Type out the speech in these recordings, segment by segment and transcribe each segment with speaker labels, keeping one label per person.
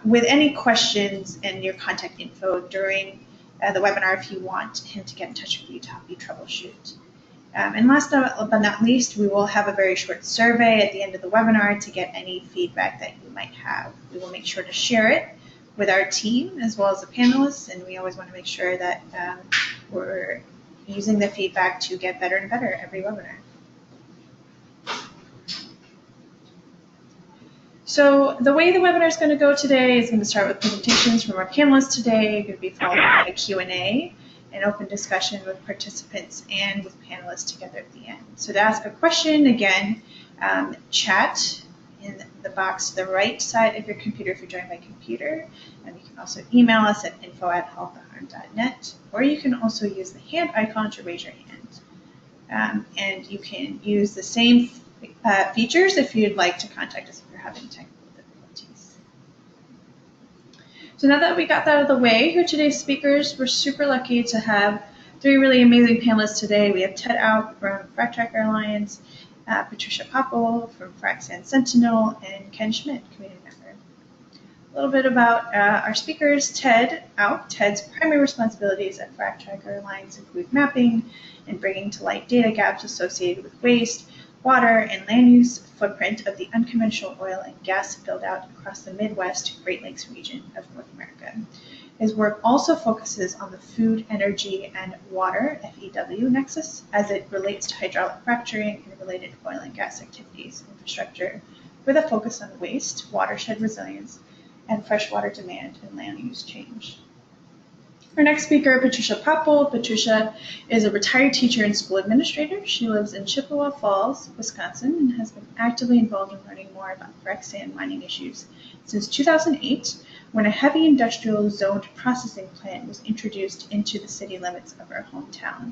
Speaker 1: with any questions and your contact info during the webinar if you want him to get in touch with you to help you troubleshoot. And last but not least, we will have a very short survey at the end of the webinar to get any feedback that you might have. We will make sure to share it with our team as well as the panelists, and we always want to make sure that we're using the feedback to get better and better every webinar. So the way the webinar is going to go today is going to start with presentations from our panelists today, going to be followed by a Q&A, an open discussion with participants and with panelists together at the end. So to ask a question, again, chat in the box to the right side of your computer if you're joined by computer. And you can also email us at info@halttheharm.net, or you can also use the hand icon to raise your hand. And you can use the same features if you'd like to contact us if you're having technical difficulties. So now that we got that out of the way, who are today's speakers? We're super lucky to have three really amazing panelists today. We have Ted Auch from FracTracker Alliance, Patricia Popple from Frac Sentinel, and Ken Schmitt, community member. A little bit about our speakers. Ted Auch. Ted's primary responsibilities at FracTracker Alliance include mapping and bringing to light data gaps associated with waste, water, and land use footprint of the unconventional oil and gas build-out across the Midwest Great Lakes region of North America. His work also focuses on the food, energy, and water (FEW) nexus as it relates to hydraulic fracturing and related oil and gas activities infrastructure, with a focus on waste, watershed resilience, and freshwater demand and land use change. Our next speaker, Patricia Popple. Patricia is a retired teacher and school administrator. She lives in Chippewa Falls, Wisconsin, and has been actively involved in learning more about frac sand mining issues since 2008, when a heavy industrial zoned processing plant was introduced into the city limits of her hometown.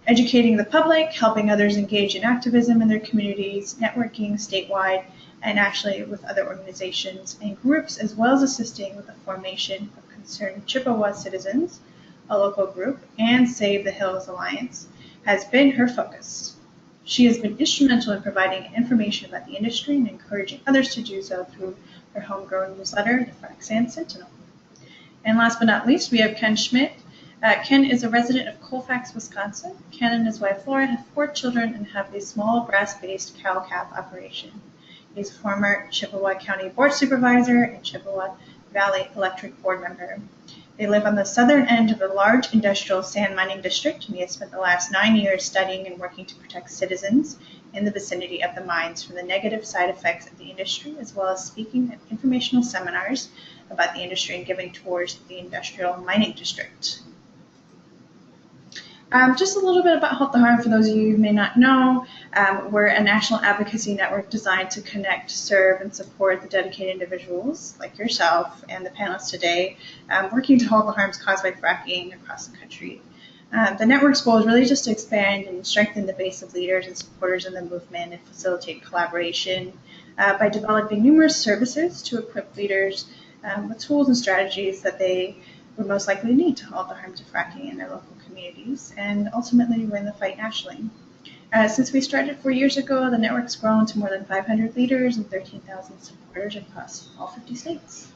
Speaker 1: Educating the public, helping others engage in activism in their communities, networking statewide, and actually with other organizations and groups, as well as assisting with the formation of Concerned Chippewa Citizens, a local group, and Save the Hills Alliance, has been her focus. She has been instrumental in providing information about the industry and encouraging others to do so through her homegrown newsletter, the Frac Sentinel. And last but not least, we have Ken Schmitt. Ken is a resident of Colfax, Wisconsin. Ken and his wife Laura have 4 children and have a small brass-based cow calf operation. He's a former Chippewa County Board Supervisor and Chippewa Valley Electric Board member. They live on the southern end of a large industrial sand mining district, and he has spent the last 9 years studying and working to protect citizens in the vicinity of the mines from the negative side effects of the industry, as well as speaking at informational seminars about the industry and giving tours of the industrial mining district. Just a little bit about Halt the Harm for those of you who may not know. We're a national advocacy network designed to connect, serve, and support the dedicated individuals like yourself and the panelists today, working to halt the harms caused by fracking across the country. The network's goal is really just to expand and strengthen the base of leaders and supporters in the movement and facilitate collaboration by developing numerous services to equip leaders with tools and strategies that they would most likely need to halt the harm to fracking in their local communities and ultimately win the fight nationally. Since we started 4 years ago, the network's grown to more than 500 leaders and 13,000 supporters across all 50 states.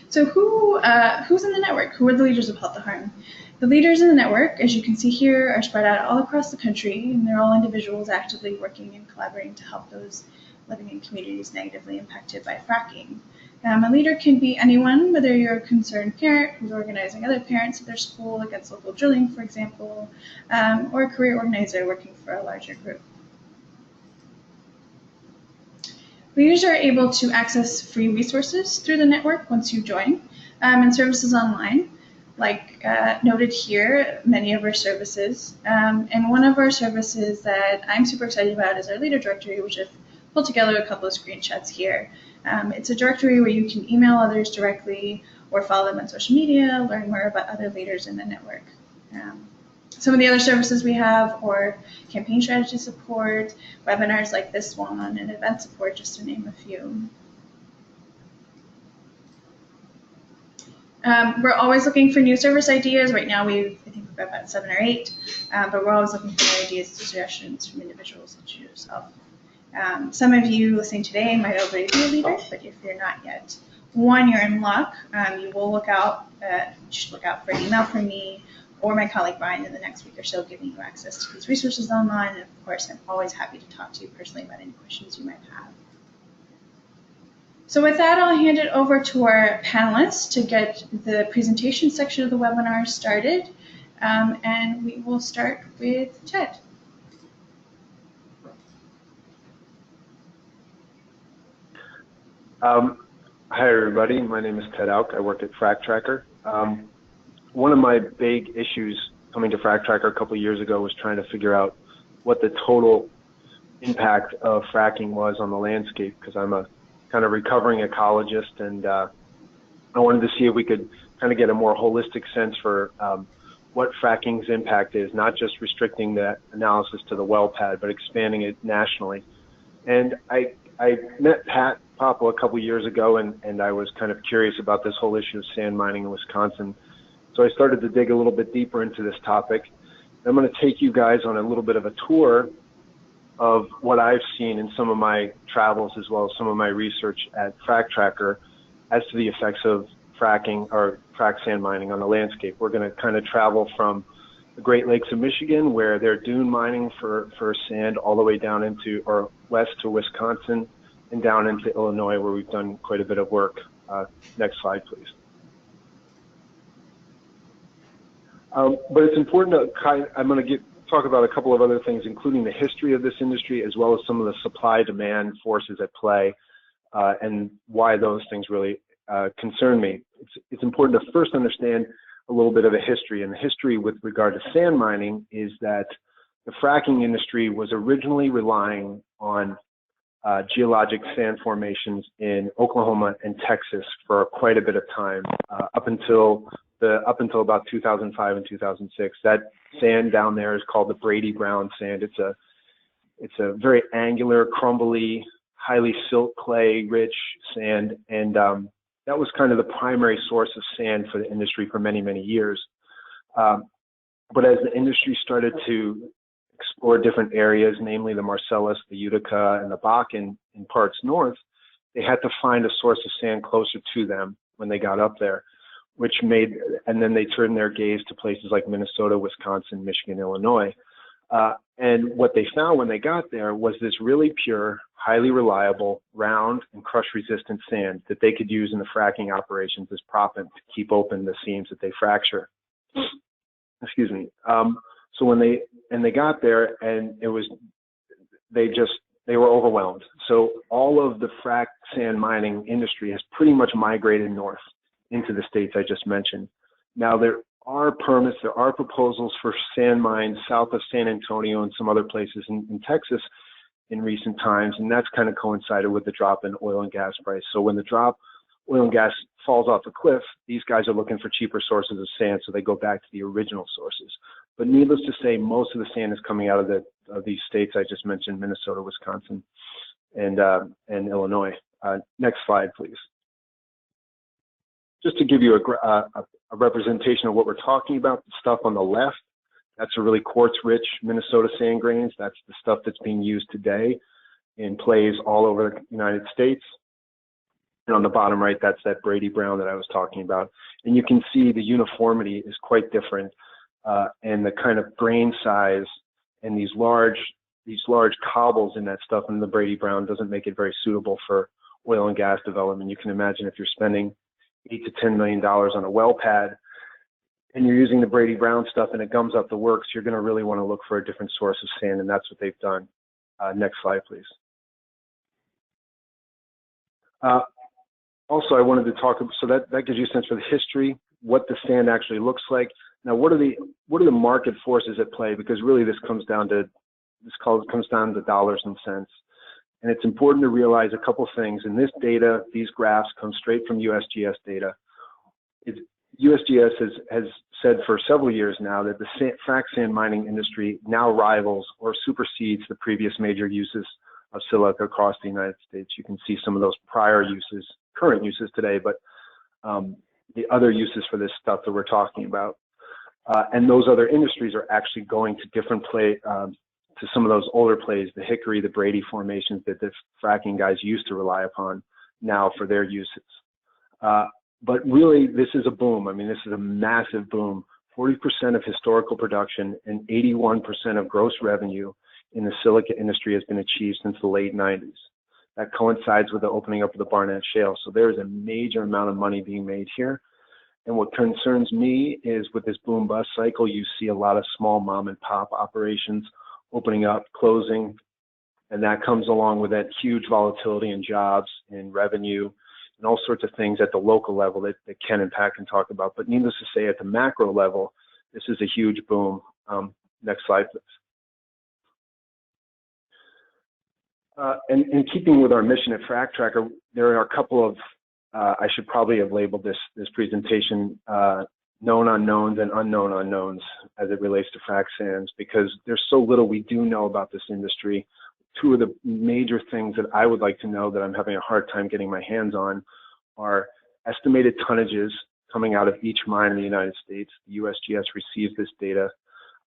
Speaker 1: So who's in the network? Who are the leaders of Halt the Harm? The leaders in the network, as you can see here, are spread out all across the country, and they're all individuals actively working and collaborating to help those living in communities negatively impacted by fracking. A leader can be anyone, whether you're a concerned parent who's organizing other parents at their school against local drilling, for example, or a career organizer working for a larger group. Leaders are able to access free resources through the network once you join, and services online, like noted here, many of our services. And one of our services that I'm super excited about is our leader directory, which I've pulled together a couple of screenshots here. It's a directory where you can email others directly or follow them on social media, learn more about other leaders in the network. Some of the other services we have are campaign strategy support, webinars like this one, and event support, just to name a few. We're always looking for new service ideas. Right now, I think we've got about 7 or 8, but we're always looking for new ideas and suggestions from individuals such as yourself. Some of you listening today might already be a leader, but if you're not yet one, you're in luck. You should look out for an email from me or my colleague Brian in the next week or so, giving you access to these resources online. And of course, I'm always happy to talk to you personally about any questions you might have. So with that, I'll hand it over to our panelists to get the presentation section of the webinar started. And we will start with Ted.
Speaker 2: Hi, everybody. My name is Ted Auch. I work at FracTracker. One of my big issues coming to FracTracker a couple of years ago was trying to figure out what the total impact of fracking was on the landscape, because I'm a kind of recovering ecologist, and I wanted to see if we could kind of get a more holistic sense for what fracking's impact is, not just restricting the analysis to the well pad, but expanding it nationally. And I met Popple a couple of years ago, and I was kind of curious about this whole issue of sand mining in Wisconsin. So I started to dig a little bit deeper into this topic. I'm going to take you guys on a little bit of a tour of what I've seen in some of my travels, as well as some of my research at FracTracker, as to the effects of fracking or frac sand mining on the landscape. We're going to kind of travel from the Great Lakes of Michigan, where they're dune mining for sand, all the way down into, or west to Wisconsin, and down into Illinois, where we've done quite a bit of work. Next slide, please. But it's important to I'm going to talk about a couple of other things, including the history of this industry, as well as some of the supply-demand forces at play, and why those things really concern me. It's important to first understand a little bit of a history, and the history with regard to sand mining is that the fracking industry was originally relying on geologic sand formations in Oklahoma and Texas for quite a bit of time, up until about 2005 and 2006. That sand down there is called the Brady Brown sand. It's a very angular, crumbly, highly silt clay rich sand, and that was kind of the primary source of sand for the industry for many, many years. But as the industry started to explore different areas, namely the Marcellus, the Utica, and the Bakken in parts north, they had to find a source of sand closer to them when they got up there, and then they turned their gaze to places like Minnesota, Wisconsin, Michigan, Illinois. And what they found when they got there was this really pure, highly reliable, round and crush-resistant sand that they could use in the fracking operations as proppant to keep open the seams that they fracture. Excuse me. So when they got there, and they were overwhelmed. So all of the frac sand mining industry has pretty much migrated north into the states I just mentioned. Now there are permits, there are proposals for sand mines south of San Antonio and some other places in Texas in recent times, and that's kind of coincided with the drop in oil and gas price. So when the oil and gas falls off the cliff, these guys are looking for cheaper sources of sand, so they go back to the original sources. But needless to say, most of the sand is coming out of these states I just mentioned: Minnesota, Wisconsin, and Illinois. Next slide, please. Just to give you a representation of what we're talking about, the stuff on the left, that's a really quartz-rich Minnesota sand grains. That's the stuff that's being used today in plays all over the United States. And on the bottom right, that's that Brady Brown that I was talking about. And you can see the uniformity is quite different, and the kind of grain size and these large cobbles in that stuff in the Brady Brown doesn't make it very suitable for oil and gas development. You can imagine if you're spending $8 to $10 million on a well pad and you're using the Brady Brown stuff and it gums up the works, you're going to really want to look for a different source of sand, and that's what they've done. Next slide, please. Also, I wanted to talk, so that gives you a sense for the history, what the sand actually looks like. Now, what are the market forces at play? Because really this comes down to dollars and cents. And it's important to realize a couple things. And this data, these graphs come straight from USGS data. USGS has said for several years now that the frac sand mining industry now rivals or supersedes the previous major uses of silica across the United States. You can see some of those prior uses, current uses today, but the other uses for this stuff that we're talking about. And those other industries are actually going to different to some of those older plays, the Hickory, the Brady formations that the fracking guys used to rely upon now for their uses. But really, this is a boom. I mean, this is a massive boom. 40% of historical production and 81% of gross revenue in the silica industry has been achieved since the late 90s. That coincides with the opening up of the Barnett Shale. So there is a major amount of money being made here. And what concerns me is with this boom bust cycle, you see a lot of small mom and pop operations opening up, closing, and that comes along with that huge volatility in jobs, in revenue, and all sorts of things at the local level that Ken and Pat can talk about. But needless to say, at the macro level, this is a huge boom. Next slide, please. And in keeping with our mission at FracTracker, there are a couple of, I should probably have labeled this presentation known unknowns and unknown unknowns as it relates to frac sands, because there's so little we do know about this industry. Two of the major things that I would like to know that I'm having a hard time getting my hands on are estimated tonnages coming out of each mine in the United States. The USGS receives this data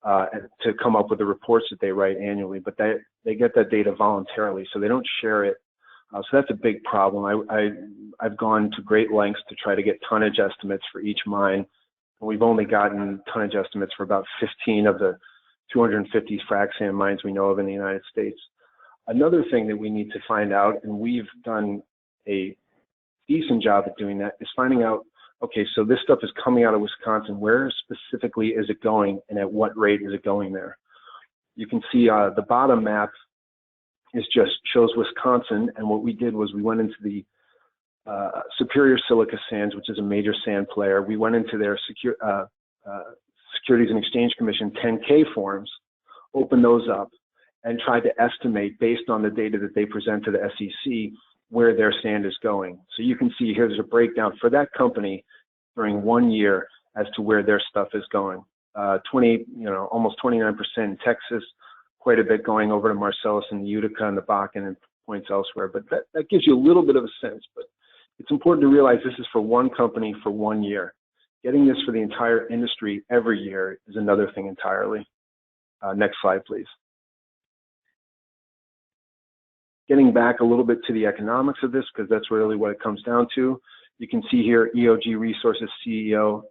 Speaker 2: to come up with the reports that they write annually, but they get that data voluntarily, so they don't share it. So that's a big problem. I've gone to great lengths to try to get tonnage estimates for each mine, and we've only gotten tonnage estimates for about 15 of the 250 frac sand mines we know of in the United States. Another thing that we need to find out, and we've done a decent job at doing that, is finding out, okay, so this stuff is coming out of Wisconsin. Where specifically is it going, and at what rate is it going there? You can see the bottom map shows Wisconsin, and what we did was we went into the Superior Silica Sands, which is a major sand player. We went into their Securities and Exchange Commission 10K forms, opened those up, and tried to estimate, based on the data that they present to the SEC, where their sand is going. So you can see here's a breakdown for that company during 1 year as to where their stuff is going. Almost 29% in Texas, quite a bit going over to Marcellus and the Utica and the Bakken and points elsewhere. But that gives you a little bit of a sense. But it's important to realize this is for one company for 1 year. Getting this for the entire industry every year is another thing entirely. Next slide, please. Getting back a little bit to the economics of this, because that's really what it comes down to. You can see here, EOG Resources CEO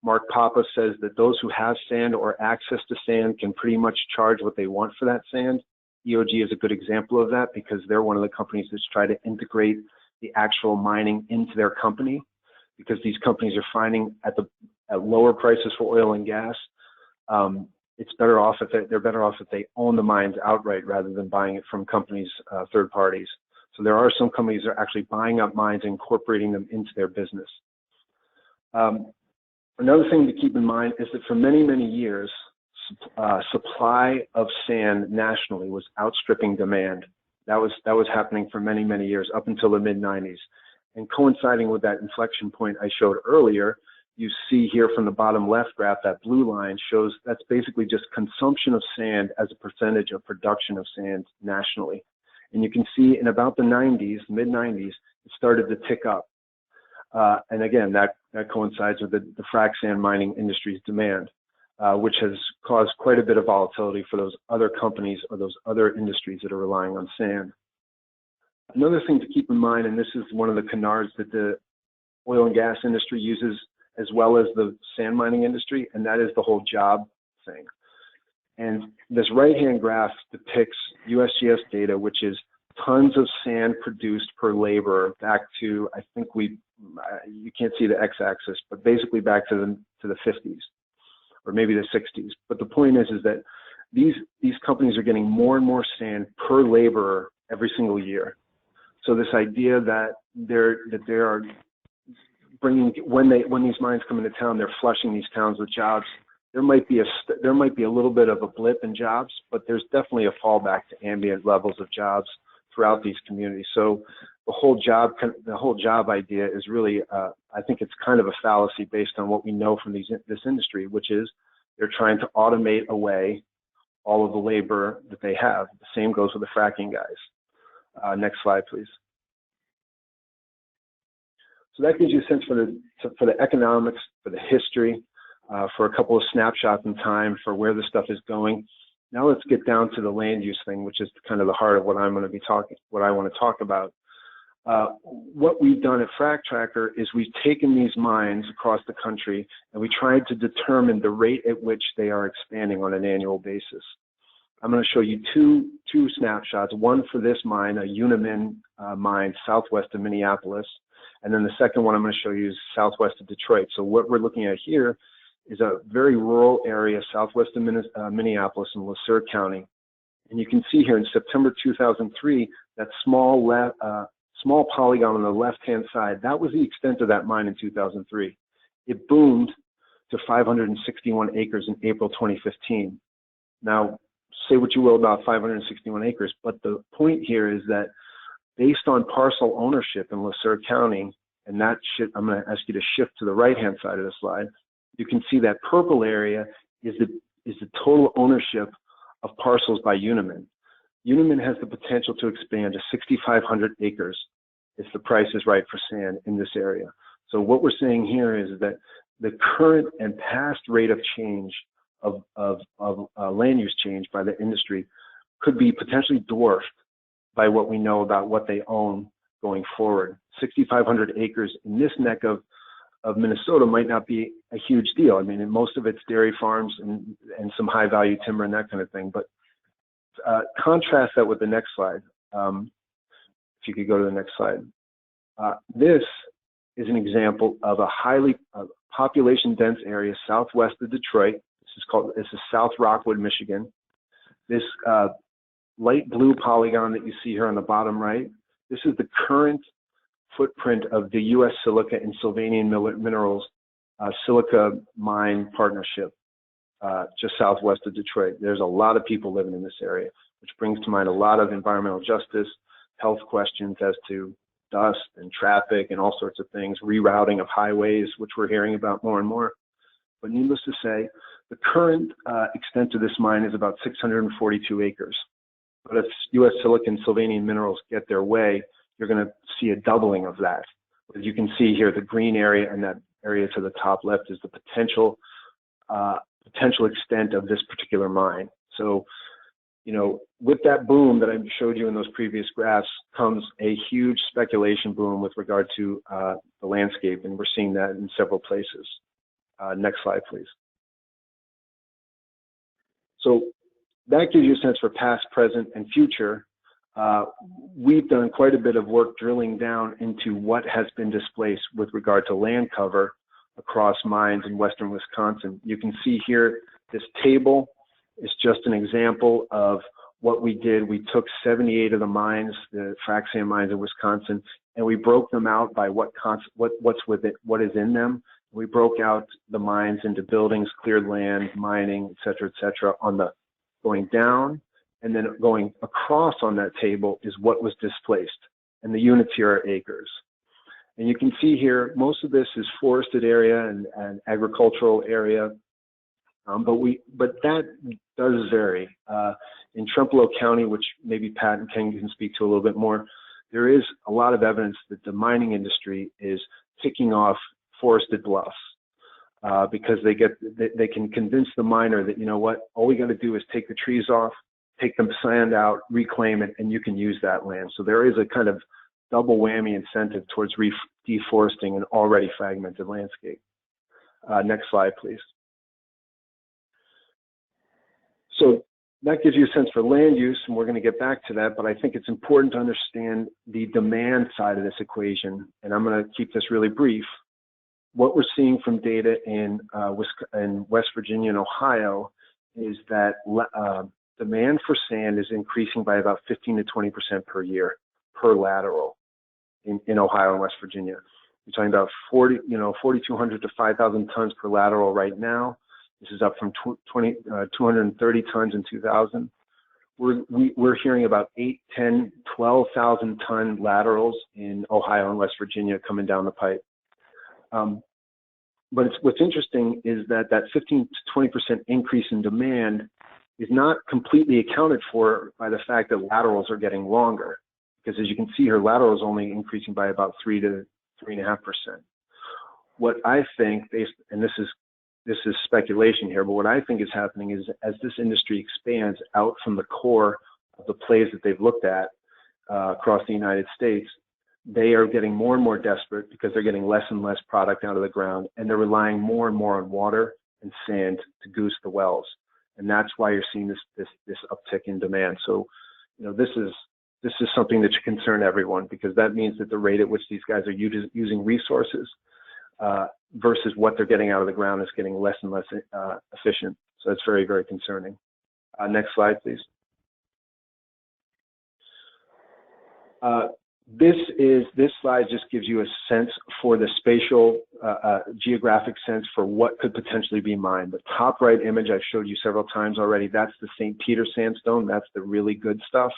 Speaker 2: Mark Popple says that those who have sand or access to sand can pretty much charge what they want for that sand. EOG is a good example of that because they're one of the companies that's try to integrate the actual mining into their company, because these companies are finding at lower prices for oil and gas. It's better off if they're better off if they own the mines outright rather than buying it from companies, third parties. So there are some companies that are actually buying up mines and incorporating them into their business. Another thing to keep in mind is that for many, many years, supply of sand nationally was outstripping demand. That was happening for many, many years, up until the mid-90s. And coinciding with that inflection point I showed earlier, you see here from the bottom left graph, that blue line shows that's basically just consumption of sand as a percentage of production of sand nationally. And you can see in about the 90s, mid-90s, it started to tick up. And again, that coincides with the frac sand mining industry's demand, which has caused quite a bit of volatility for those other companies or those other industries that are relying on sand. Another thing to keep in mind, and this is one of the canards that the oil and gas industry uses as well as the sand mining industry, and that is the whole job thing. And this right-hand graph depicts USGS data, which is tons of sand produced per laborer back to, I think you can't see the x-axis, but basically back to the 50s or maybe the 60s. But the point is that these companies are getting more and more sand per laborer every single year. So this idea that there are bringing, when these mines come into town, they're flushing these towns with jobs. There might be a little bit of a blip in jobs, but there's definitely a fallback to ambient levels of jobs throughout these communities. So the whole job idea is really, I think it's kind of a fallacy based on what we know from this industry, which is they're trying to automate away all of the labor that they have. The same goes with the fracking guys. Next slide, please. So that gives you a sense for the economics, for the history, for a couple of snapshots in time for where the stuff is going. Now let's get down to the land use thing, which is kind of the heart of what I want to talk about. What we've done at FracTracker is we've taken these mines across the country and we tried to determine the rate at which they are expanding on an annual basis. I'm going to show you two snapshots, one for this mine, a Unimin mine southwest of Minneapolis, and then the second one I'm going to show you is southwest of Detroit. So what we're looking at here is a very rural area southwest of Minneapolis in LeSueur County. And you can see here in September 2003, that small polygon on the left-hand side, that was the extent of that mine in 2003. It boomed to 561 acres in April 2015. Now, say what you will about 561 acres, but the point here is that based on parcel ownership in LeSueur County, and that I'm going to ask you to shift to the right-hand side of the slide, you can see that purple area is the total ownership of parcels by Unimin. Unimin has the potential to expand to 6,500 acres if the price is right for sand in this area. So what we're saying here is that the current and past rate of change of land use change by the industry could be potentially dwarfed by what we know about what they own going forward. 6,500 acres in this neck of Minnesota might not be a huge deal. I mean, most of it's dairy farms and some high value timber and that kind of thing. But contrast that with the next slide. If you could go to the next slide. This is an example of a highly population dense area southwest of Detroit. This is South Rockwood, Michigan. This light blue polygon that you see here on the bottom right, this is the current footprint of the U.S. Silica and Sylvanian Minerals silica mine partnership just southwest of Detroit. There's a lot of people living in this area, which brings to mind a lot of environmental justice, health questions as to dust and traffic and all sorts of things, rerouting of highways, which we're hearing about more and more. But needless to say, the current extent of this mine is about 642 acres. But if U.S. Silica and Sylvanian Minerals get their way, you're going to see a doubling of that. As you can see here, the green area and that area to the top left is the potential extent of this particular mine. So, you know, with that boom that I showed you in those previous graphs comes a huge speculation boom with regard to the landscape, and we're seeing that in several places. Next slide, please. So that gives you a sense for past, present, and future. We've done quite a bit of work drilling down into what has been displaced with regard to land cover across mines in western Wisconsin. You can see here, this table is just an example of what we did. We took 78 of the mines, the frac sand mines in Wisconsin, and we broke them out by what's with it, what is in them. We broke out the mines into buildings, cleared land, mining, et cetera, on the going down, and then going across on that table is what was displaced. And the units here are acres. And you can see here, most of this is forested area and agricultural area, but that does vary. In Trempealeau County, which maybe Pat and Ken can speak to a little bit more, there is a lot of evidence that the mining industry is picking off forested bluffs because they can convince the miner that, you know what, all we got to do is take the trees off, take the sand out, reclaim it, and you can use that land. So there is a kind of double whammy incentive towards deforesting an already fragmented landscape. Next slide, please. So that gives you a sense for land use, and we're going to get back to that, but I think it's important to understand the demand side of this equation, and I'm going to keep this really brief. What we're seeing from data in West Virginia and Ohio is that demand for sand is increasing by about 15 to 20% per year per lateral in Ohio and West Virginia. We're talking about 4,200 to 5,000 tons per lateral right now. This is up from 230 tons in 2000. We're hearing about 8, 10, 12,000 ton laterals in Ohio and West Virginia coming down the pipe. But what's interesting is that 15 to 20% increase in demand is not completely accounted for by the fact that laterals are getting longer. Because as you can see here, laterals only increasing by about 3 to 3.5%. What I think, and this is this is speculation here, but what I think is happening is as this industry expands out from the core of the plays that they've looked at across the United States, they are getting more and more desperate because they're getting less and less product out of the ground, and they're relying more and more on water and sand to goose the wells. And that's why you're seeing this uptick in demand. So, this is something that should concern everyone, because that means that the rate at which these guys are using resources versus what they're getting out of the ground is getting less and less efficient. So that's very, very concerning. Next slide, please. This slide just gives you a sense for the spatial geographic sense for what could potentially be mined. The top right image I've showed you several times already, that's the St. Peter sandstone. That's the really good stuff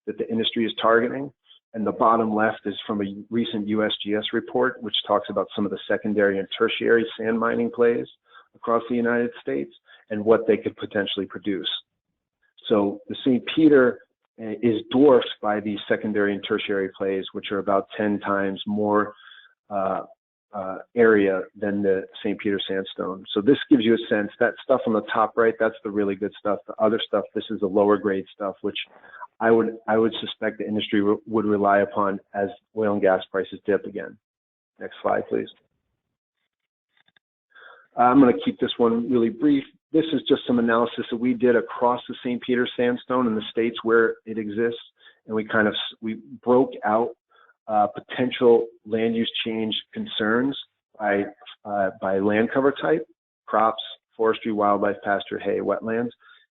Speaker 2: that the industry is targeting. And the bottom left is from a recent USGS report, which talks about some of the secondary and tertiary sand mining plays across the United States and what they could potentially produce. So the St. Peter is dwarfed by these secondary and tertiary plays, which are about 10 times more area than the St. Peter sandstone. So this gives you a sense. That stuff on the top right, that's the really good stuff. The other stuff, this is the lower grade stuff, which I would suspect the industry would rely upon as oil and gas prices dip again. Next slide, please. I'm going to keep this one really brief. This is just some analysis that we did across the St. Peter sandstone in the states where it exists, and we broke out potential land use change concerns by land cover type: crops, forestry, wildlife, pasture, hay, wetlands,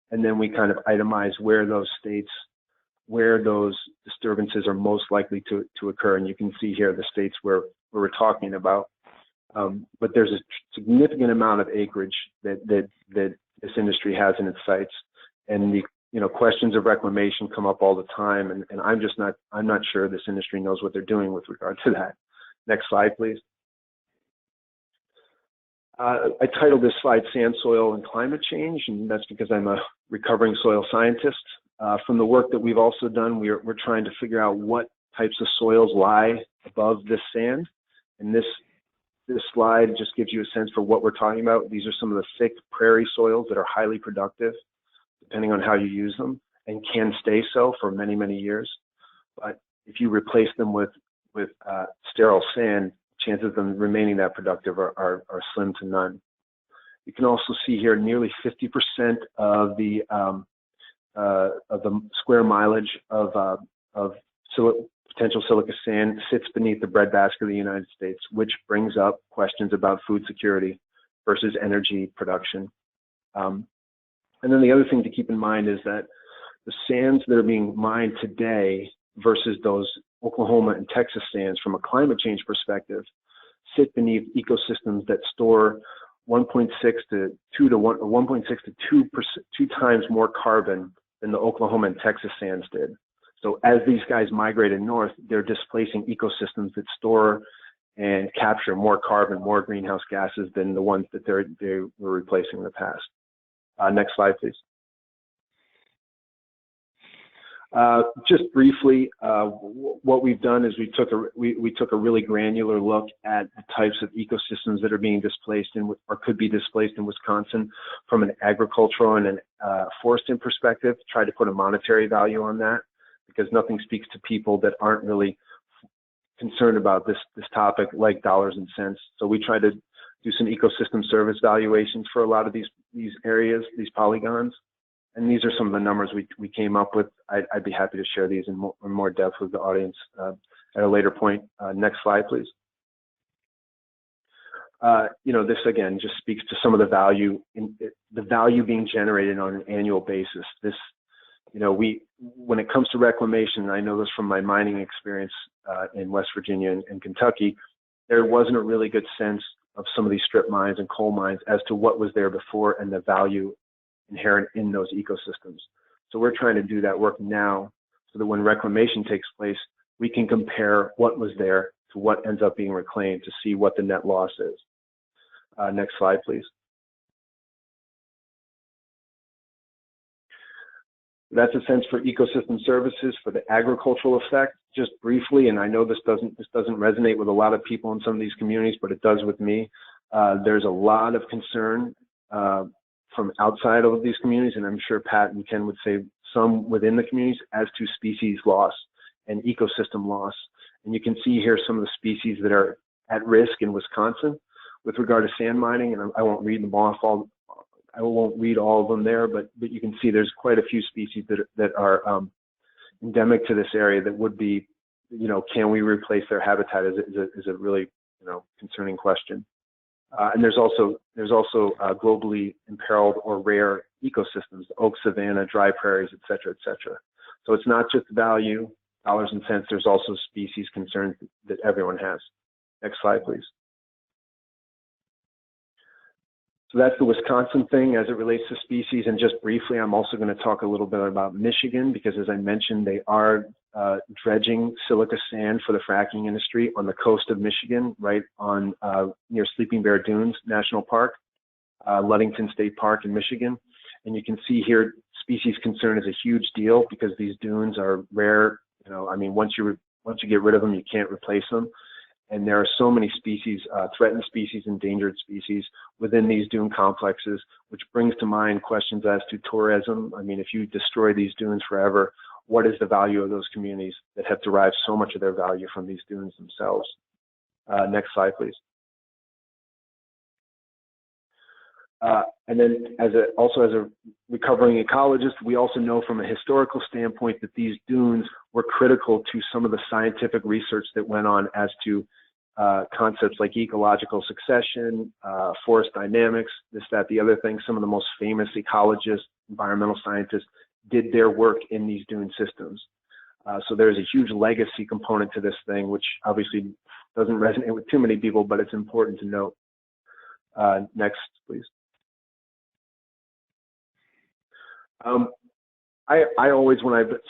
Speaker 2: and then we kind of itemize where those disturbances are most likely to occur. And you can see here the states where we're talking about. But there's a significant amount of acreage that this industry has in its sites, and the questions of reclamation come up all the time, and I'm not sure this industry knows what they're doing with regard to that. Next slide, please. I titled this slide "Sand, Soil, and Climate Change," and that's because I'm a recovering soil scientist. From the work that we've also done, we're trying to figure out what types of soils lie above this sand, and this slide just gives you a sense for what we're talking about. These are some of the thick prairie soils that are highly productive, depending on how you use them, and can stay so for many, many years. But if you replace them with sterile sand, chances of them remaining that productive are slim to none. You can also see here nearly 50% of the square mileage of potential silica sand sits beneath the breadbasket of the United States, which brings up questions about food security versus energy production. And then the other thing to keep in mind is that the sands that are being mined today versus those Oklahoma and Texas sands from a climate change perspective sit beneath ecosystems that store 1.6 to 2 times more carbon than the Oklahoma and Texas sands did. So as these guys migrated north, they're displacing ecosystems that store and capture more carbon, more greenhouse gases than the ones that they were replacing in the past. Next slide, please. Just briefly, what we've done is we took a really granular look at the types of ecosystems that are being displaced in or could be displaced in Wisconsin from an agricultural and an foresting perspective. Tried to put a monetary value on that, because nothing speaks to people that aren't really concerned about this topic like dollars and cents. So we try to do some ecosystem service valuations for a lot of these areas, these polygons. And these are some of the numbers we came up with. I'd be happy to share these in more depth with the audience at a later point. Next slide, please. This again just speaks to some of the value being generated on an annual basis. This, when it comes to reclamation, and I know this from my mining experience in West Virginia and Kentucky, there wasn't a really good sense of some of these strip mines and coal mines as to what was there before and the value inherent in those ecosystems. So we're trying to do that work now so that when reclamation takes place, we can compare what was there to what ends up being reclaimed to see what the net loss is. Next slide, please. That's a sense for ecosystem services for the agricultural effect. Just briefly, and I know this doesn't resonate with a lot of people in some of these communities, but it does with me. There's a lot of concern from outside of these communities, and I'm sure Pat and Ken would say some within the communities, as to species loss and ecosystem loss. And you can see here some of the species that are at risk in Wisconsin with regard to sand mining, and I won't read them off I won't read all of them there, but you can see there's quite a few species that are endemic to this area that would be, can we replace their habitat is a really, concerning question. And there's also globally imperiled or rare ecosystems, oak savanna, dry prairies, et cetera, et cetera. So it's not just value, dollars and cents, there's also species concerns that everyone has. Next slide, please. So that's the Wisconsin thing as it relates to species. And just briefly, I'm also going to talk a little bit about Michigan, because as I mentioned, they are dredging silica sand for the fracking industry on the coast of Michigan, right on near Sleeping Bear Dunes National Park, Ludington State Park in Michigan. And you can see here, species concern is a huge deal because these dunes are rare. Once you get rid of them, you can't replace them. And there are so many species, threatened species, endangered species within these dune complexes, which brings to mind questions as to tourism. If you destroy these dunes forever, what is the value of those communities that have derived so much of their value from these dunes themselves? Next slide, please. And then also as a recovering ecologist, we also know from a historical standpoint that these dunes were critical to some of the scientific research that went on as to concepts like ecological succession, forest dynamics, this, that, the other thing. Some of the most famous ecologists, environmental scientists did their work in these dune systems. So there's a huge legacy component to this thing, which obviously doesn't resonate with too many people, but it's important to note. Next, please. I always,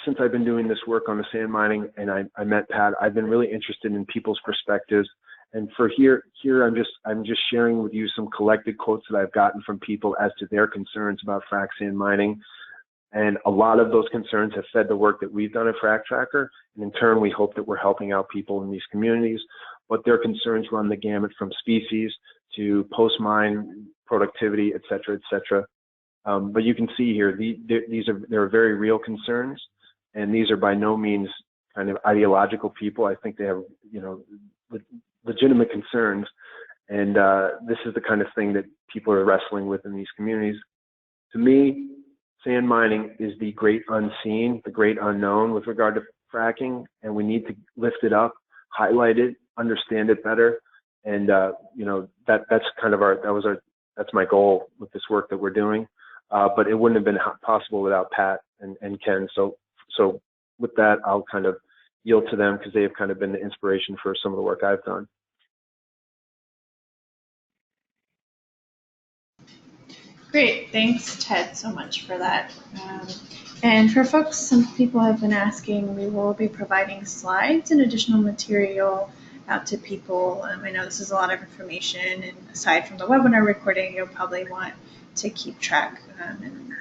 Speaker 2: since I've been doing this work on the sand mining and I met Pat, I've been really interested in people's perspectives. And for here I'm just sharing with you some collected quotes that I've gotten from people as to their concerns about frac sand mining. And a lot of those concerns have fed the work that we've done at FracTracker. And in turn, we hope that we're helping out people in these communities. But their concerns run the gamut from species to post-mine productivity, et cetera, et cetera. But you can see here, there are very real concerns, and these are by no means kind of ideological people. I think they have, legitimate concerns, and this is the kind of thing that people are wrestling with in these communities. To me, sand mining is the great unseen, the great unknown with regard to fracking, and we need to lift it up, highlight it, understand it better, and that's kind of that's my goal with this work that we're doing. But it wouldn't have been possible without Pat and Ken. So with that, I'll kind of yield to them because they have kind of been the inspiration for some of the work I've done.
Speaker 1: Great, thanks Ted so much for that. And for folks, some people have been asking, we will be providing slides and additional material out to people. I know this is a lot of information, and aside from the webinar recording, you'll probably want to keep track and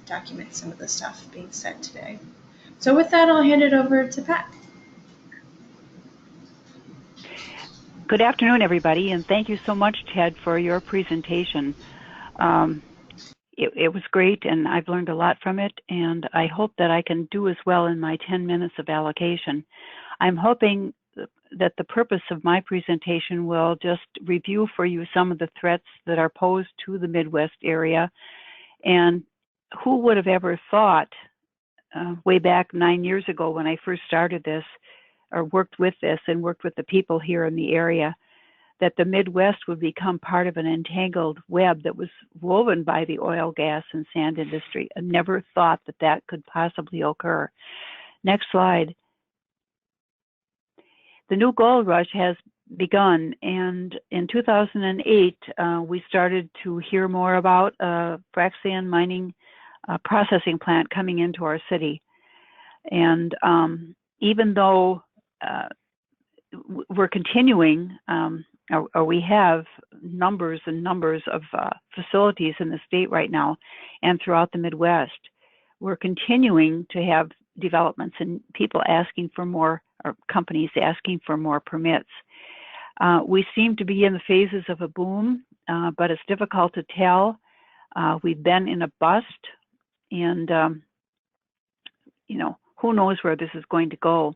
Speaker 1: document some of the stuff being said today. So with that, I'll hand it over to Pat.
Speaker 3: Good afternoon, everybody, and thank you so much, Ted, for your presentation. It was great, and I've learned a lot from it, and I hope that I can do as well in my 10 minutes of allocation. I'm hoping that the purpose of my presentation will just review for you some of the threats that are posed to the Midwest area. And who would have ever thought way back 9 years ago when I first started this, or worked with this and worked with the people here in the area, that the Midwest would become part of an entangled web that was woven by the oil, gas, and sand industry. I never thought that that could possibly occur. Next slide. The new gold rush has begun, and in 2008, we started to hear more about frac sand mining processing plant coming into our city. And even though we're continuing, or we have numbers and numbers of facilities in the state right now and throughout the Midwest, we're continuing to have developments and people asking for more, or companies asking for more permits. We seem to be in the phases of a boom, but it's difficult to tell. We've been in a bust, and who knows where this is going to go.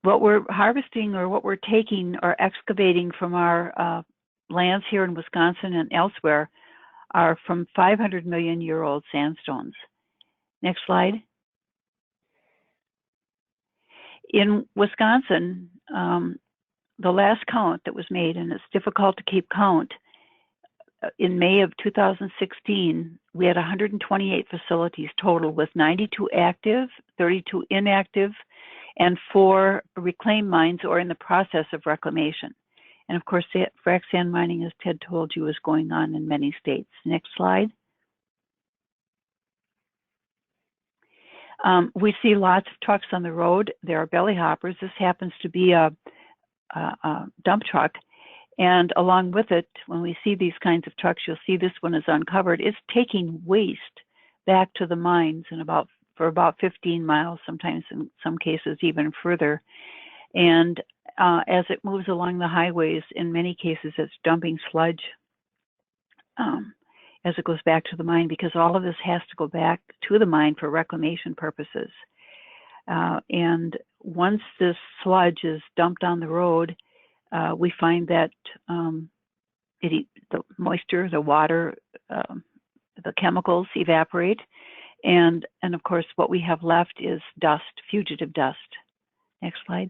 Speaker 3: What we're harvesting or what we're taking or excavating from our lands here in Wisconsin and elsewhere are from 500-million-year-old sandstones. Next slide. In Wisconsin, the last count that was made, and it's difficult to keep count, in May of 2016, we had 128 facilities total, with 92 active, 32 inactive, and 4 reclaimed mines or in the process of reclamation. And of course, frac sand mining, as Ted told you, is going on in many states. Next slide. We see lots of trucks on the road. There are belly hoppers. This happens to be a dump truck. And along with it, when we see these kinds of trucks, you'll see this one is uncovered. It's taking waste back to the mines for about 15 miles, sometimes in some cases even further. And as it moves along the highways, in many cases, it's dumping sludge as it goes back to the mine, because all of this has to go back to the mine for reclamation purposes. And once this sludge is dumped on the road, we find that the moisture, the water, the chemicals evaporate. And of course, what we have left is dust, fugitive dust. Next slide.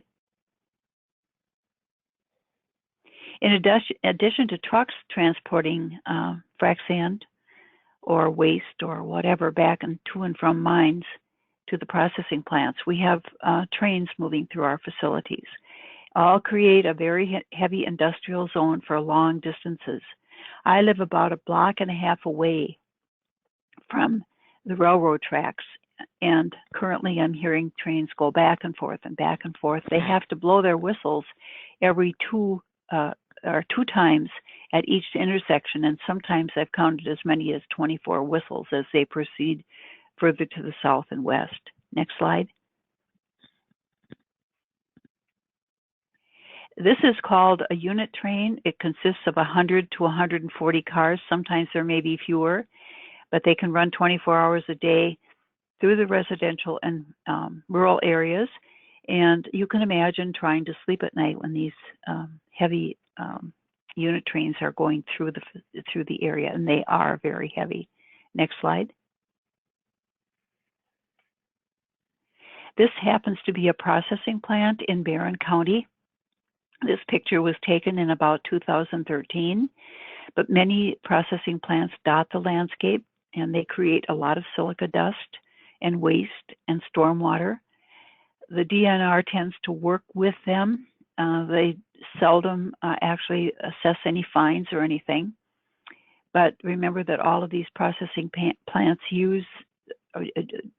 Speaker 3: In addition to trucks transporting frac sand or waste or whatever back and to and from mines to the processing plants, we have trains moving through our facilities. All create a very heavy industrial zone for long distances. I live about a block and a half away from the railroad tracks, and currently I'm hearing trains go back and forth and back and forth. They have to blow their whistles every two times at each intersection, and sometimes I've counted as many as 24 whistles as they proceed further to the south and west. Next slide. This is called a unit train. It consists of 100 to 140 cars. Sometimes there may be fewer, but they can run 24 hours a day through the residential and rural areas. And you can imagine trying to sleep at night when these heavy unit trains are going through the area, and they are very heavy. Next slide. This happens to be a processing plant in Barron County. This picture was taken in about 2013, but many processing plants dot the landscape, and they create a lot of silica dust and waste and stormwater. The DNR tends to work with them. They seldom actually assess any fines or anything. But remember that all of these processing plants use,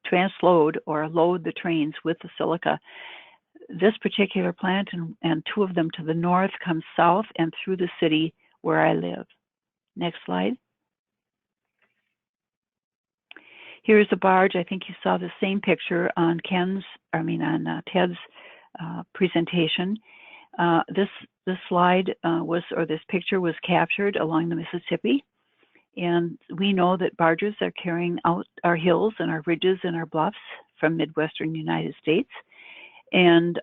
Speaker 3: transload or load the trains with the silica. This particular plant and 2 of them to the north come south and through the city where I live. Next slide. Here's a barge. I think you saw the same picture on Ted's presentation. This slide this picture was captured along the Mississippi, and we know that barges are carrying out our hills and our ridges and our bluffs from Midwestern United States. And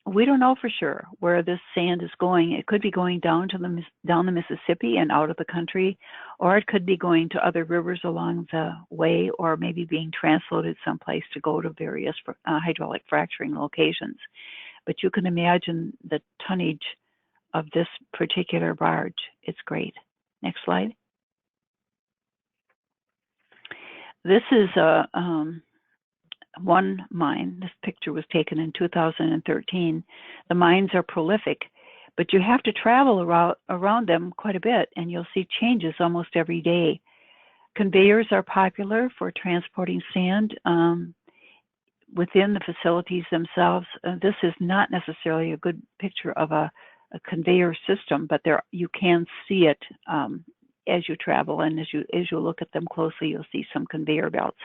Speaker 3: we don't know for sure where this sand is going. It could be going down the Mississippi and out of the country, or it could be going to other rivers along the way, or maybe being transloaded someplace to go to various hydraulic fracturing locations. But you can imagine the tonnage of this particular barge. It's great. Next slide. This is one mine. This picture was taken in 2013. The mines are prolific, but you have to travel around them quite a bit, and you'll see changes almost every day. Conveyors are popular for transporting sand within the facilities themselves. This is not necessarily a good picture of a conveyor system, but you can see it as you travel, and as you look at them closely, you'll see some conveyor belts.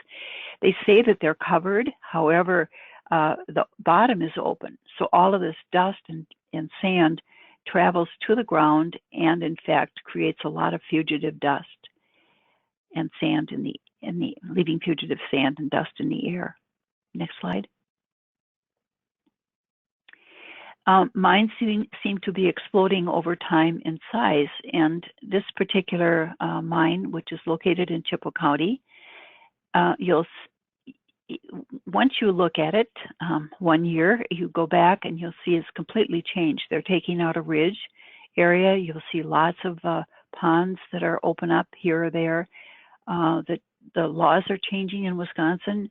Speaker 3: They say that they're covered. However, the bottom is open. So all of this dust and sand travels to the ground and in fact creates a lot of fugitive dust and sand leaving fugitive sand and dust in the air. Next slide. Mines seem to be exploding over time in size, and this particular mine, which is located in Chippewa County, once you look at it, 1 year, you go back and you'll see it's completely changed. They're taking out a ridge area. You'll see lots of ponds that are open up here or there. The laws are changing in Wisconsin,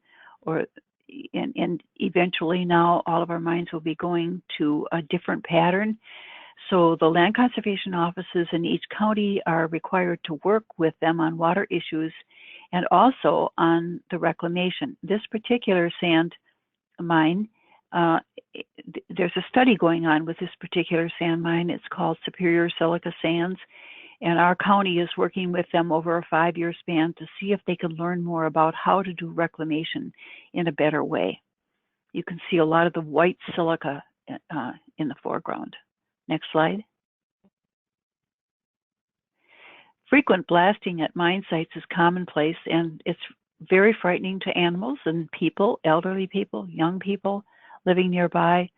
Speaker 3: and eventually now all of our mines will be going to a different pattern. So the land conservation offices in each county are required to work with them on water issues and also on the reclamation. This particular sand mine, there's a study going on with this particular sand mine. It's called Superior Silica Sands, and our county is working with them over a 5-year span to see if they can learn more about how to do reclamation in a better way. You can see a lot of the white silica in the foreground. Next slide. Frequent blasting at mine sites is commonplace, and it's very frightening to animals and people, elderly people, young people living nearby.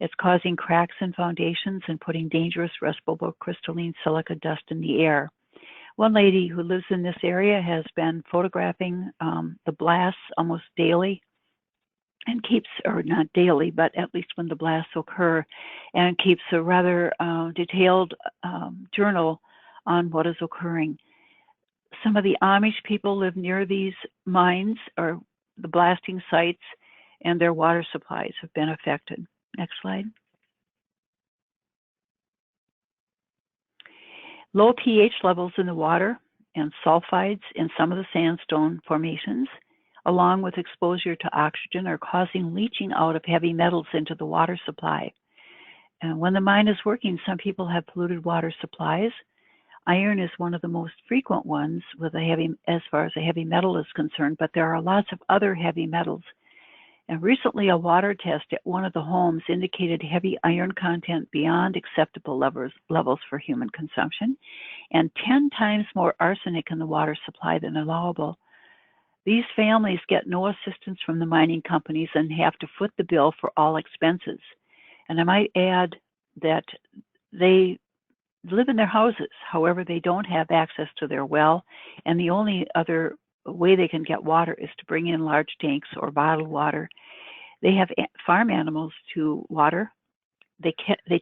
Speaker 3: It's causing cracks in foundations and putting dangerous respirable crystalline silica dust in the air. One lady who lives in this area has been photographing the blasts almost daily and keeps, or not daily, but at least when the blasts occur, and keeps a rather detailed journal on what is occurring. Some of the Amish people live near these mines or the blasting sites, and their water supplies have been affected. Next slide. Low pH levels in the water and sulfides in some of the sandstone formations, along with exposure to oxygen, are causing leaching out of heavy metals into the water supply. And when the mine is working, some people have polluted water supplies. Iron is one of the most frequent ones with as far as a heavy metal is concerned, but there are lots of other heavy metals. And recently, a water test at one of the homes indicated heavy iron content beyond acceptable levels for human consumption, and 10 times more arsenic in the water supply than allowable. These families get no assistance from the mining companies and have to foot the bill for all expenses. And I might add that they live in their houses. However, they don't have access to their well, and the only other way they can get water is to bring in large tanks or bottled water. They have farm animals to water. They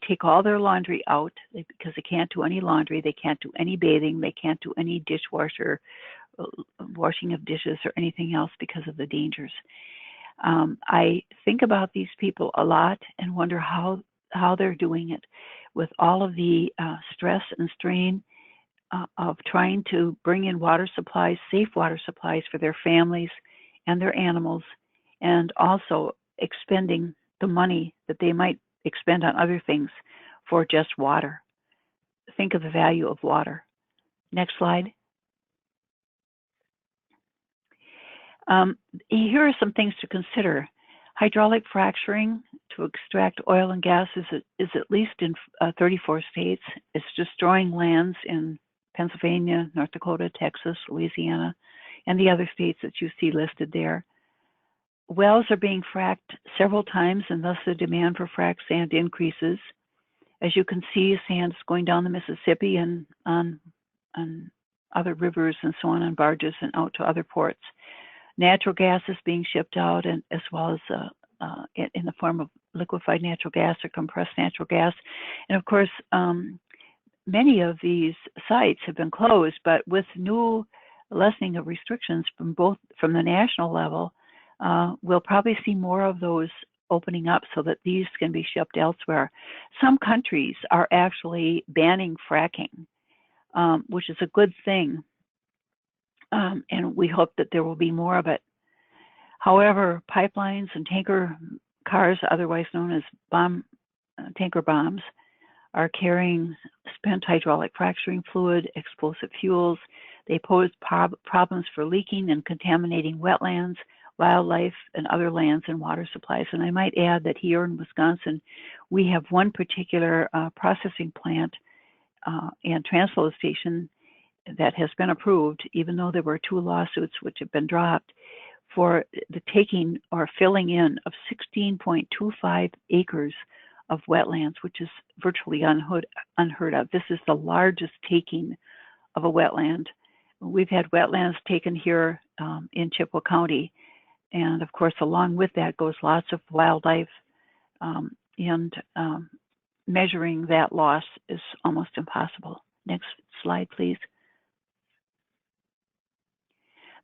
Speaker 3: take all their laundry out because they can't do any laundry. They can't do any bathing. They can't do any dishwasher, washing of dishes or anything else because of the dangers. I think about these people a lot and wonder how they're doing it with all of the stress and strain of trying to bring in water supplies, safe water supplies for their families and their animals, and also expending the money that they might expend on other things for just water. Think of the value of water. Next slide. Here are some things to consider. Hydraulic fracturing to extract oil and gas is at least in 34 states. It's destroying lands in Pennsylvania, North Dakota, Texas, Louisiana, and the other states that you see listed there. Wells are being fracked several times, and thus the demand for frac sand increases. As you can see, sand is going down the Mississippi and on other rivers and so on barges and out to other ports. Natural gas is being shipped out, and as well as in the form of liquefied natural gas or compressed natural gas. And of course, many of these sites have been closed, but with new lessening of restrictions from the national level, we'll probably see more of those opening up so that these can be shipped elsewhere. Some countries are actually banning fracking, which is a good thing. And we hope that there will be more of it. However, pipelines and tanker cars, otherwise known as tanker bombs, are carrying spent hydraulic fracturing fluid, explosive fuels. They pose problems for leaking and contaminating wetlands, wildlife, and other lands and water supplies. And I might add that here in Wisconsin, we have one particular processing plant and transload station that has been approved, even though there were 2 lawsuits which have been dropped, for the taking or filling in of 16.25 acres of wetlands, which is virtually unheard of. This is the largest taking of a wetland. We've had wetlands taken here in Chippewa County, and of course, along with that goes lots of wildlife, and measuring that loss is almost impossible. Next slide, please.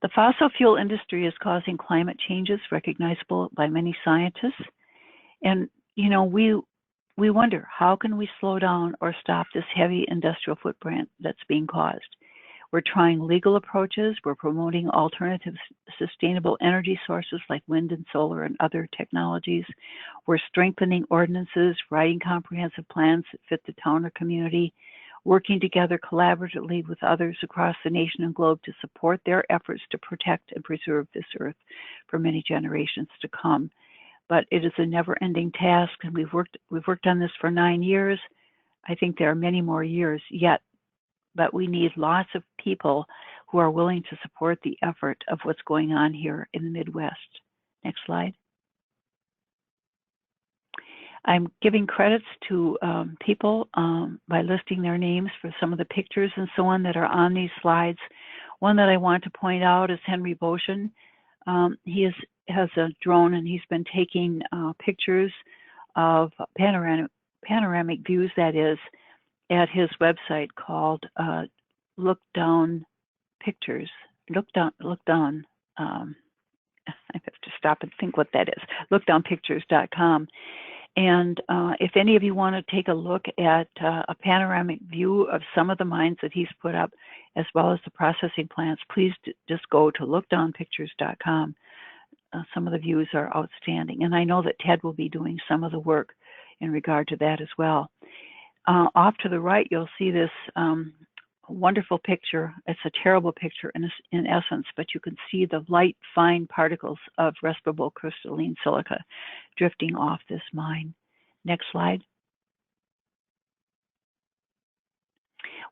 Speaker 3: The fossil fuel industry is causing climate changes recognizable by many scientists. And, you know, we wonder, how can we slow down or stop this heavy industrial footprint that's being caused? We're trying legal approaches. We're promoting alternative sustainable energy sources like wind and solar and other technologies. We're strengthening ordinances, writing comprehensive plans that fit the town or community, working together collaboratively with others across the nation and globe to support their efforts to protect and preserve this earth for many generations to come. But it is a never-ending task, and we've worked on this for 9 years. I think there are many more years yet, but we need lots of people who are willing to support the effort of what's going on here in the Midwest. Next slide. I'm giving credits to people by listing their names for some of the pictures and so on that are on these slides. One that I want to point out is Henry Boshin. He has a drone, and he's been taking pictures of panoramic views, that is, at his website called Look Down Pictures. Look down. I have to stop and think what that is. Lookdownpictures.com. And if any of you want to take a look at a panoramic view of some of the mines that he's put up, as well as the processing plants, please just go to lookdownpictures.com. Some of the views are outstanding. And I know that Ted will be doing some of the work in regard to that as well. Off to the right, you'll see this wonderful picture. It's a terrible picture in essence, but you can see the light, fine particles of respirable crystalline silica drifting off this mine. Next slide.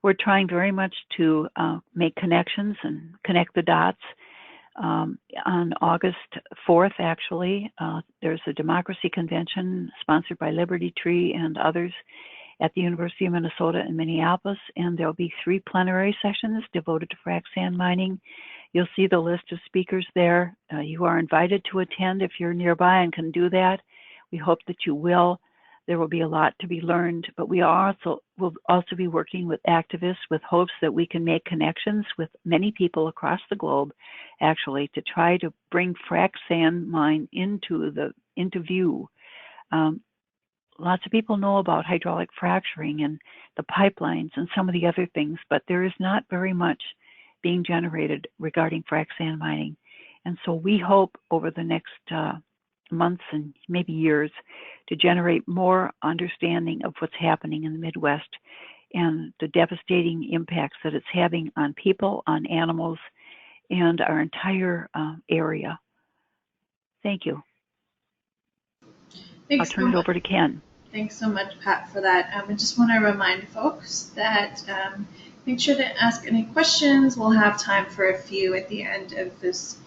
Speaker 3: We're trying very much to make connections and connect the dots. On August 4th, actually, there's a democracy convention sponsored by Liberty Tree and others at the University of Minnesota in Minneapolis, and there'll be 3 plenary sessions devoted to frac sand mining. You'll see the list of speakers there. You are invited to attend if you're nearby and can do that. We hope that you will. There will be a lot to be learned, but we will also be working with activists with hopes that we can make connections with many people across the globe, actually, to try to bring frac sand mine into view. Lots of people know about hydraulic fracturing and the pipelines and some of the other things, but there is not very much being generated regarding frac sand mining. And so we hope over the next months and maybe years to generate more understanding of what's happening in the Midwest and the devastating impacts that it's having on people, on animals, and our entire area. Thank you.
Speaker 1: Thanks
Speaker 3: I'll turn it over to Ken.
Speaker 1: Thanks so much, Pat, for that. I just want to remind folks that make sure to ask any questions. We'll have time for a few at the end of this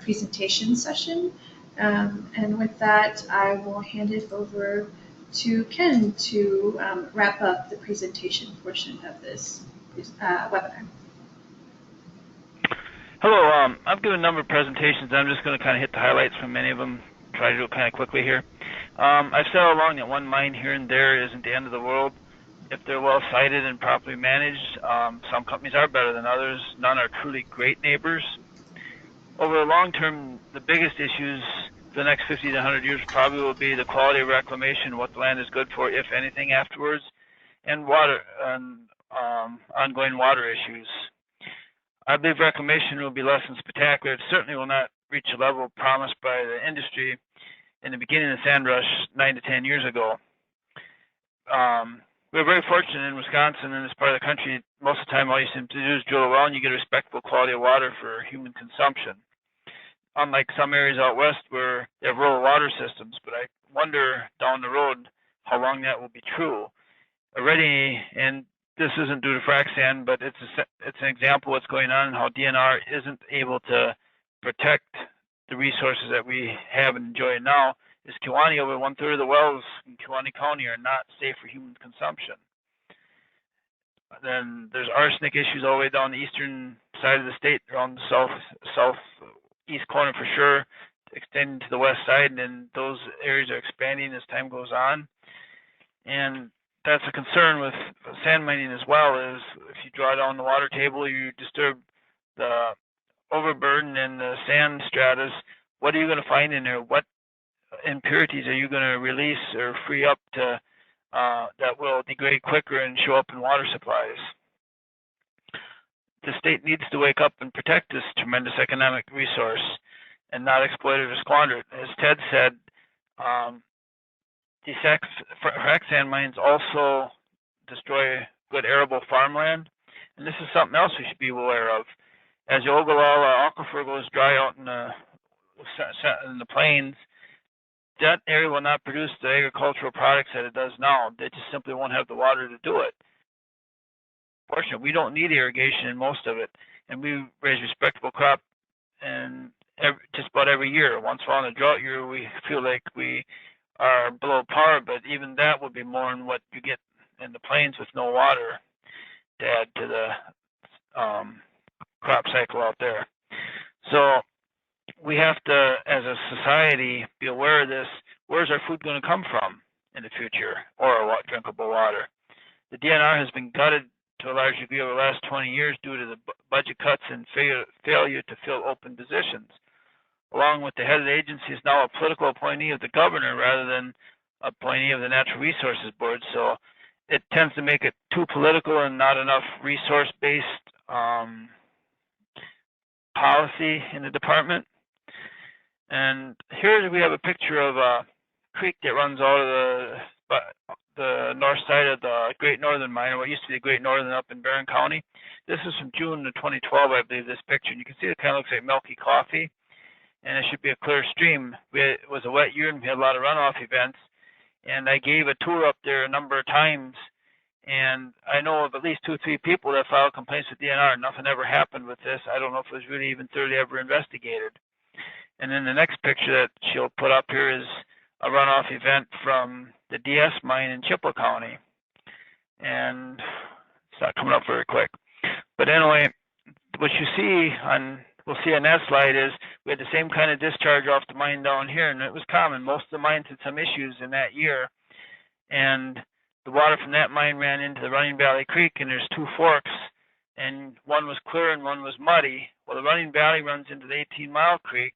Speaker 1: presentation session. And with that, I will hand it over to Ken to wrap up the presentation portion of this webinar.
Speaker 4: Hello, I've given a number of presentations. I'm just going to kind of hit the highlights from many of them, try to do it kind of quickly here. I've said all along that one mine here and there isn't the end of the world if they're well sited and properly managed. Some companies are better than others. None are truly great neighbors. Over the long term, the biggest issues for the next 50 to 100 years probably will be the quality of reclamation, what the land is good for, if anything, afterwards, and water, and ongoing water issues. I believe reclamation will be less than spectacular. It certainly will not reach a level promised by the industry in the beginning of the sand rush 9 to 10 years ago. We're very fortunate in Wisconsin and this part of the country. Most of the time, all you seem to do is drill a well and you get a respectable quality of water for human consumption. unlike some areas out west where they have rural water systems. But I wonder down the road how long that will be true. Already, and this isn't due to frac sand, but it's an example of what's going on and how DNR isn't able to protect the resources that we have and enjoy now. Is Kewaunee, over 1/3 of the wells in Kewaunee County are not safe for human consumption. Then there's arsenic issues all the way down the eastern side of the state, around the southeast corner for sure, extending to the west side, and then those areas are expanding as time goes on. And that's a concern with sand mining as well, is if you draw down the water table, you disturb the overburden and the sand stratas. What are you going to find in there? What impurities are you going to release or free up to that will degrade quicker and show up in water supplies? The state needs to wake up and protect this tremendous economic resource and not exploit it or squander it. As Ted said, these frac sand mines also destroy good arable farmland, and this is something else we should be aware of. As the Ogallala aquifer goes dry out in the plains, that area will not produce the agricultural products that it does now. They just simply won't have the water to do it. Fortunately, we don't need irrigation in most of it, and we raise respectable crop and just about every year. Once in a while in a drought year, we feel like we are below par, but even that would be more than what you get in the plains with no water to add to the crop cycle out there. So we have to, as a society, be aware of this. Where's our food going to come from in the future, or drinkable water? The DNR has been gutted to a large degree over the last 20 years due to the budget cuts and failure to fill open positions. Along with the head of the agency is now a political appointee of the governor rather than appointee of the Natural Resources Board. So it tends to make it too political and not enough resource-based policy in the department. And here we have a picture of a creek that runs out of the north side of the Great Northern Mine, or what used to be the Great Northern up in Barron County. This is from June of 2012, I believe, this picture. And you can see it kind of looks like milky coffee, and it should be a clear stream. It was a wet year, and we had a lot of runoff events. And I gave a tour up there a number of times, and I know of at least 2 or 3 people that filed complaints with DNR. Nothing ever happened with this. I don't know if it was really even thoroughly ever investigated. And then the next picture that she'll put up here is a runoff event from the DS mine in Chippewa County. And it's not coming up very quick. But anyway, what you see we'll see on that slide is we had the same kind of discharge off the mine down here, and it was common. Most of the mines had some issues in that year. And the water from that mine ran into the Running Valley Creek, and there's 2 forks, and one was clear and one was muddy. Well, the Running Valley runs into the 18-Mile Creek,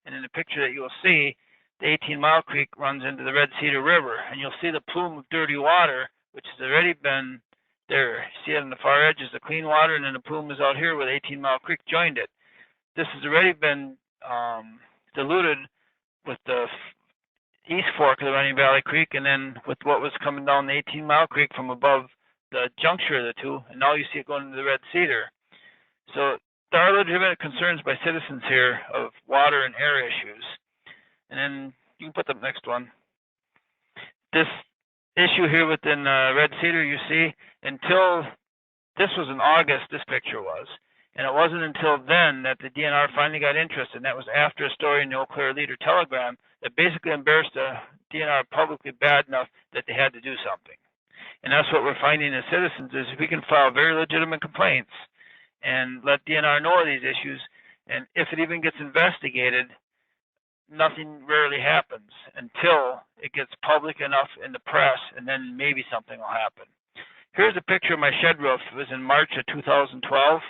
Speaker 4: and in the picture that you'll see, the 18-Mile Creek runs into the Red Cedar River, and you'll see the plume of dirty water, which has already been there. See it on the far edge is the clean water, and then the plume is out here where the 18-Mile Creek joined it. This has already been diluted with the east fork of the Running Valley Creek, and then with what was coming down the 18-Mile Creek from above the juncture of the two, and now you see it going into the Red Cedar. So there are legitimate concerns by citizens here of water and air issues. And then you can put the next one. This issue here within Red Cedar, you see, until this was in August, this picture was. And it wasn't until then that the DNR finally got interested, and that was after a story in the Eau Claire Leader Telegram that basically embarrassed the DNR publicly bad enough that they had to do something. And that's what we're finding as citizens is we can file very legitimate complaints and let DNR know of these issues, and if it even gets investigated, nothing rarely happens until it gets public enough in the press, and then maybe something will happen. Here's a picture of my shed roof. It was in March of 2012,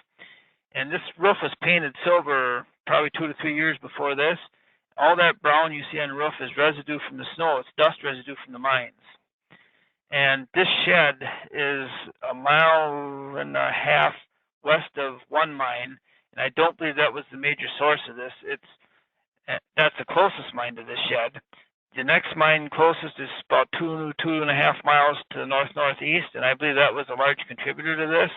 Speaker 4: and this roof was painted silver probably 2 to 3 years before this. All that brown you see on the roof is residue from the snow. It's dust residue from the mines. And this shed is 1.5 miles west of one mine, and I don't believe that was the major source of this. That's the closest mine to this shed. The next mine closest is about 2.5 miles to the northeast, and I believe that was a large contributor to this.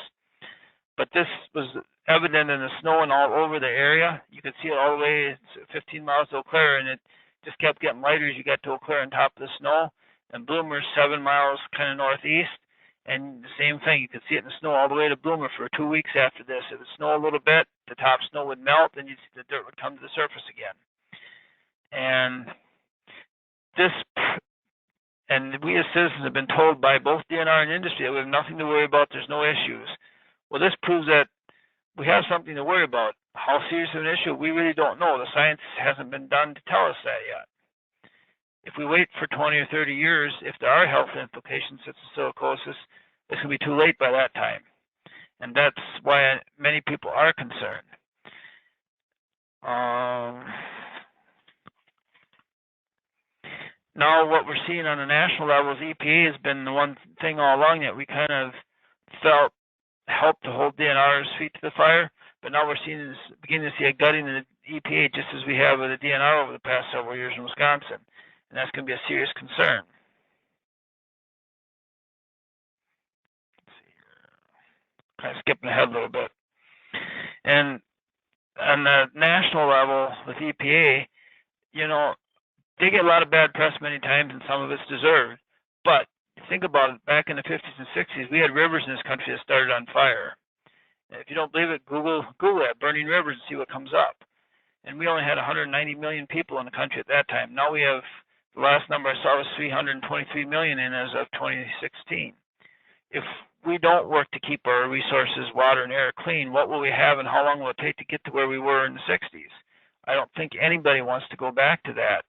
Speaker 4: But this was evident in the snow and all over the area. You could see it all the way 15 miles to Eau Claire, and it just kept getting lighter as you got to Eau Claire on top of the snow. And Bloomer's 7 miles kind of northeast, and the same thing. You could see it in the snow all the way to Bloomer for 2 weeks after this. It would snow a little bit, the top snow would melt, and you'd see the dirt would come to the surface again. And this, and we as citizens have been told by both DNR and industry that we have nothing to worry about, there's no issues. Well, this proves that we have something to worry about. How serious of an issue, we really don't know. The science hasn't been done to tell us that yet. If we wait for 20 or 30 years, if there are health implications such as silicosis, it's going to be too late by that time. And that's why many people are concerned. Now what we're seeing on the national level is EPA has been the one thing all along that we kind of felt helped to hold DNR's feet to the fire, but now we're beginning to see a gutting of the EPA just as we have with the DNR over the past several years in Wisconsin, and that's going to be a serious concern. Let's see here. Kind of skipping ahead a little bit. And on the national level with EPA, you know, they get a lot of bad press many times, and some of it's deserved. But think about it, back in the 50s and 60s, we had rivers in this country that started on fire. And if you don't believe it, Google that, burning rivers, and see what comes up. And we only had 190 million people in the country at that time. Now we have, the last number I saw was 323 million in as of 2016. If we don't work to keep our resources, water and air clean, what will we have and how long will it take to get to where we were in the 60s? I don't think anybody wants to go back to that.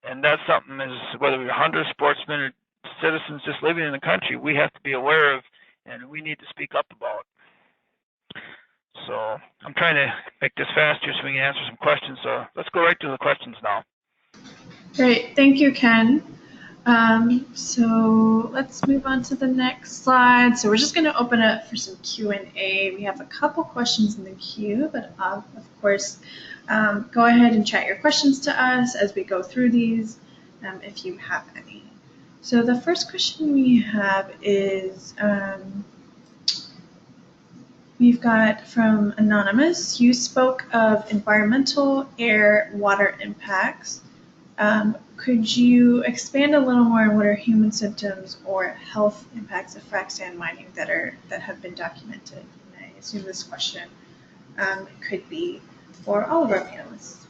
Speaker 4: And that's something, as whether we're hunters, sportsmen, or citizens just living in the country, we have to be aware of, and we need to speak up about. So I'm trying to make this faster so we can answer some questions. So let's go right to the questions now.
Speaker 1: Great, thank you, Ken. So let's move on to the next slide. So we're just going to open up for some Q&A. We have a couple questions in the queue, but of course, go ahead and chat your questions to us as we go through these, if you have any. So the first question we have is, we've got from Anonymous. You spoke of environmental, air, water impacts. Could you expand a little more on what are human symptoms or health impacts of frac sand mining that have been documented? And I assume this question could be for all of our panelists.